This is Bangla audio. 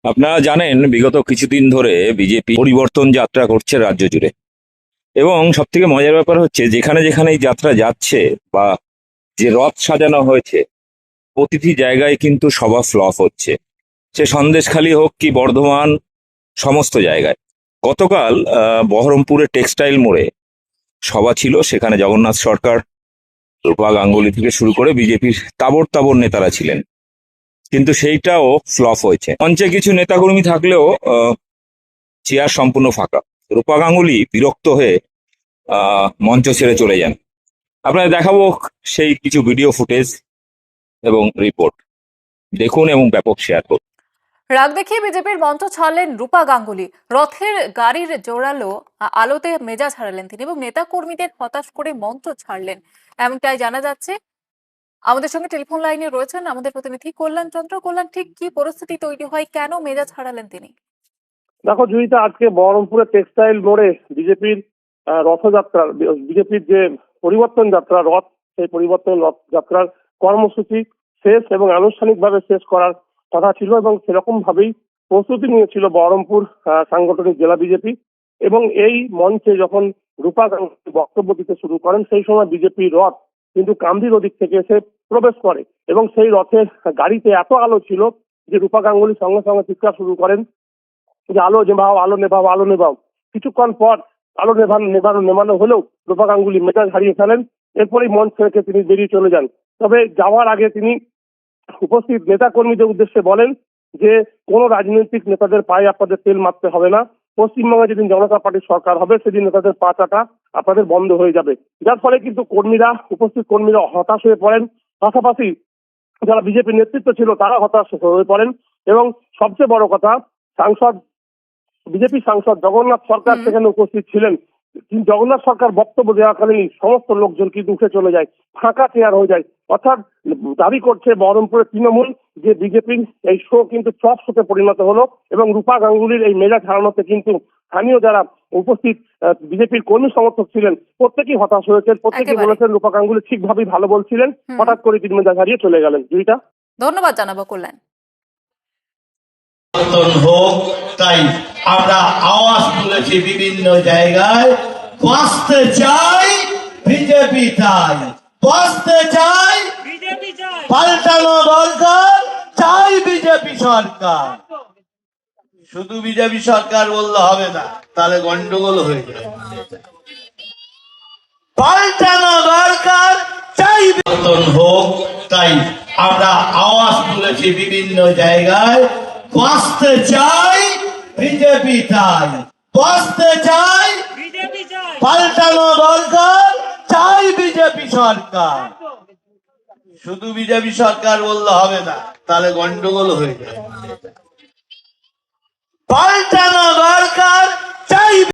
আপনারা জানেন বিগত কিছুদিন ধরে বিজেপি পরিবর্তন যাত্রা করছে রাজ্য জুড়ে। এবং সব থেকে মজার ব্যাপার হচ্ছে যেখানে যেখানে এই যাত্রা যাচ্ছে বা যে রথ সাজানো হয়েছে প্রতিটি জায়গায় কিন্তু সভা ফ্লপ হচ্ছে। সে সন্দেশখালী হোক কি বর্ধমান, সমস্ত জায়গায়। গতকাল বহরমপুরের টেক্সটাইল মোড়ে সভা ছিল, সেখানে জগন্নাথ সরকার, রূপা গাঙ্গুলি থেকে শুরু করে বিজেপির তাবড় তাবড় নেতারা ছিলেন, কিন্তু সেইটাও ফ্লপ হয়েছে। মঞ্চে কিছু নেতাকর্মী থাকলেও চেয়ার সম্পূর্ণ ফাঁকা। রূপা গাঙ্গুলি বিরক্ত হয়ে মঞ্চ ছেড়ে চলে যান। আপনাদের দেখাবো সেই কিছু ভিডিও ফুটেজ এবং রিপোর্ট, দেখুন এবং ব্যাপক শেয়ার করুন। রাগ দেখিয়ে বিজেপির মঞ্চ ছাড়লেন রূপা গাঙ্গুলি। রথের গাড়ির জোরালো আলোতে মেজাজ হারালেন তিনি এবং নেতা কর্মীদের হতাশ করে মঞ্চ ছাড়লেন, এমনটাই জানা যাচ্ছে। আমাদের সঙ্গে টেলিফোন লাইনে রয়েছেন আমাদের প্রতিনিধি কল্যাণ চন্দ্র। কল্যাণ, ঠিক কি পরিস্থিতি তৈরি হয়, কেন মেজাজ হারালেন তিনি? দেখো জয়িতা, আজকে বহরমপুরের টেক্সটাইল মোড়ে বিজেপির রথযাত্রা, বিজেপির যে পরিবর্তন যাত্রা রথ, সেই পরিবর্তন রথ যাত্রার কর্মসূচি শেষ এবং আনুষ্ঠানিকভাবে শেষ করার কথা ছিল এবং সেরকম ভাবেই প্রস্তুতি নিয়েছিল বহরমপুর সাংগঠনিক জেলা বিজেপি। এবং এই মঞ্চে যখন রূপা গাঙ্গুলি বক্তব্য দিতে শুরু করেন, সেই সময় বিজেপি রথ কিন্তু কান্দির ওদিক থেকে এসে প্রবেশ করে এবং সেই রথের গাড়িতে এত আলো ছিল যে রূপা গাঙ্গুলি সঙ্গে সঙ্গে চিৎকার শুরু করেন যে আলো নেভাও, আলো নেভাও, আলো নেভাও। কিছুক্ষণ পর আলো নেভানো হলেও রূপা গাঙ্গুলি মেজাজ হারিয়ে ফেলেন। এরপরেই মঞ্চ থেকে তিনি বেরিয়ে চলে যান। তবে যাওয়ার আগে তিনি উপস্থিত নেতা কর্মীদের উদ্দেশ্যে বলেন যে কোনো রাজনৈতিক নেতাদের পায়ে আপনাদের তেল মারতে হবে না। পশ্চিমবঙ্গে যেদিন জনতা পার্টির সরকার হবে সেদিন নেতাদের পা চাটা আপনাদের বন্ধ হয়ে যাবে। যার ফলে কিন্তু উপস্থিত কর্মীরা হতাশ হয়ে পড়েন। পাশাপাশি যারা বিজেপি নেতৃত্ব ছিল তারা হতাশ হয়ে পড়েন। এবং সবচেয়ে বড় কথা, বিজেপি সাংসদ জগন্নাথ সরকার সেখানে উপস্থিত ছিলেন। কিন্তু জগন্নাথ সরকার বক্তব্য দেওয়াকালীন সমস্ত লোকজন কিন্তু উঠে চলে যায়, ফাঁকা চেয়ার হয়ে যায়। অর্থাৎ দাবি করছে বহরমপুরের তৃণমূল যে বিজেপির এই শো কিন্তু চপ শোতে পরিণত হলো এবং রূপা গাঙ্গুলির এই মেজাজ হারানোতে কিন্তু স্থানীয় যারা উপস্থিত বিজেপির কর্মী সমর্থক ছিলেন প্রত্যেকেই হতাশ হয়েছেন। প্রত্যেকেই একেবারে বলেছেন রূপা গাঙ্গুলি ঠিকভাবেই ভালো বলছিলেন, হঠাৎ করে তিনি মেজাজ হারিয়ে চলে গেলেন। দুইটা ধন্যবাদ জানাবো কল্যাণ। হোক, তাই আমরা আওয়াজ তুলেছি বিভিন্ন জায়গায়, বাঁচতে চাই বিজেপি, চাই বাঁচতে চাই পাল্টানো দরকার, চাই বিজেপি সরকার। শুধু বিজেপি সরকার বললে হবে না, তাহলে গন্ডগোল হয়ে যাবে। পাল্টানো দরকার, চাই পরিবর্তন হোক, তাই আমরা আওয়াজ তুলেছি বিভিন্ন জায়গায়, বাঁচতে চাই বিজেপি, চাই বাঁচতে চাই পাল্টানো দরকার, চাই বিজেপি সরকার। শুধু বিজেপি সরকার বললে হবে না, তাহলে গন্ডগোল হয়ে যাবে। পাল্টানো দরকার।